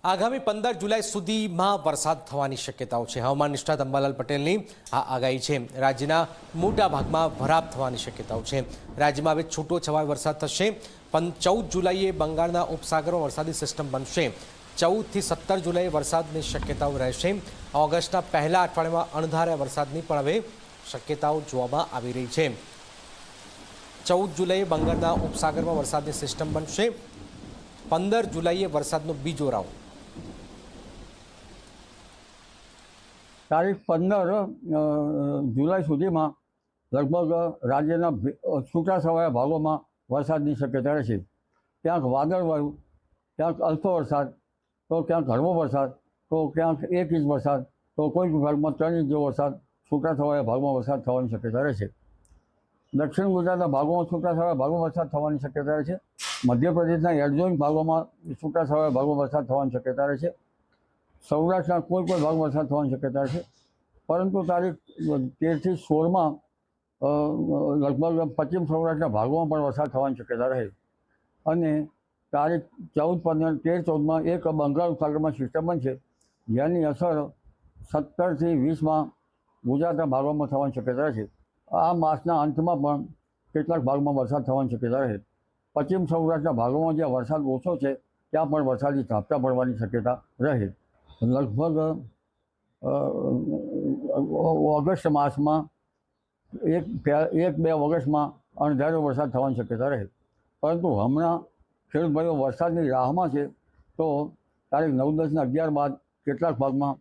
આગામી 15 જુલાઈ સુધીમાં વરસાદ થવાની શક્યતાઓ છે। હવામાન નિષ્ણાત અંબાલાલ પટેલની આ આગાહી છે। રાજ્યના મોટા ભાગમાં વરાપ થવાની શક્યતાઓ છે। રાજ્યમાં હવે છૂટો છવાયો વરસાદ થશે। 14 જુલાઈએ બંગાળના ઉપસાગરમાં વરસાદી સિસ્ટમ બનશે। 14 થી 17 જુલાઈએ વરસાદની શક્યતાઓ રહેશે। ઓગસ્ટના પહેલા અઠવાડિયામાં અણધાર્યા વરસાદની પણ હવે શક્યતાઓ જોવામાં આવી રહી છે। 14 જુલાઈએ બંગાળના ઉપસાગરમાં વરસાદની સિસ્ટમ બનશે। 15 જુલાઈએ વરસાદનો બીજો રાઉન્ડ। તારીખ 15 જુલાઈ સુધીમાં લગભગ રાજ્યના છૂટાછવાયા ભાગોમાં વરસાદની શક્યતા રહેશે। ક્યાંક વાદળવાળું, ક્યાંક અલ્પ વરસાદ, તો ક્યાંક હળવો વરસાદ, તો ક્યાંક 1 ઇંચ વરસાદ, તો કોઈક ભાગમાં 3 ઇંચ જેવો વરસાદ છૂટાછવાયા ભાગમાં વરસાદ થવાની શક્યતા રહેશે। દક્ષિણ ગુજરાતના ભાગોમાં છૂટાછવાયા ભાગોમાં વરસાદ થવાની શક્યતા રહેશે। મધ્યપ્રદેશના એડજોઇન્ટ ભાગોમાં છૂટાછવાયા ભાગોમાં વરસાદ થવાની શક્યતા રહેશે। સૌરાષ્ટ્રના કોઈ ભાગમાં વરસાદ થવાની શક્યતા છે, પરંતુ તારીખ 13 થી 16માં લગભગ પશ્ચિમ સૌરાષ્ટ્રના ભાગોમાં પણ વરસાદ થવાની શક્યતા રહે। અને તારીખ 14, 15, 13, 14માં એક બંગાળ ઉપસાગરમાં સિસ્ટમ બનશે, જેની અસર 17 થી 20માં ગુજરાતના ભાગોમાં થવાની શક્યતા છે। આ માસના અંતમાં પણ કેટલાક ભાગમાં વરસાદ થવાની શક્યતા રહે। પશ્ચિમ સૌરાષ્ટ્રના ભાગોમાં જ્યાં વરસાદ ઓછો છે ત્યાં પણ વરસાદી ઝાપટા પડવાની શક્યતા રહે। લગભગ ઓગસ્ટ માસમાં 1-2 ઓગસ્ટમાં અણધાર્યો વરસાદ થવાની શક્યતા રહે। પરંતુ હમણાં ખેડૂત ભાઈઓ વરસાદની રાહમાં છે, તો તારીખ 9, 10 અને 11 બાદ કેટલાક ભાગમાં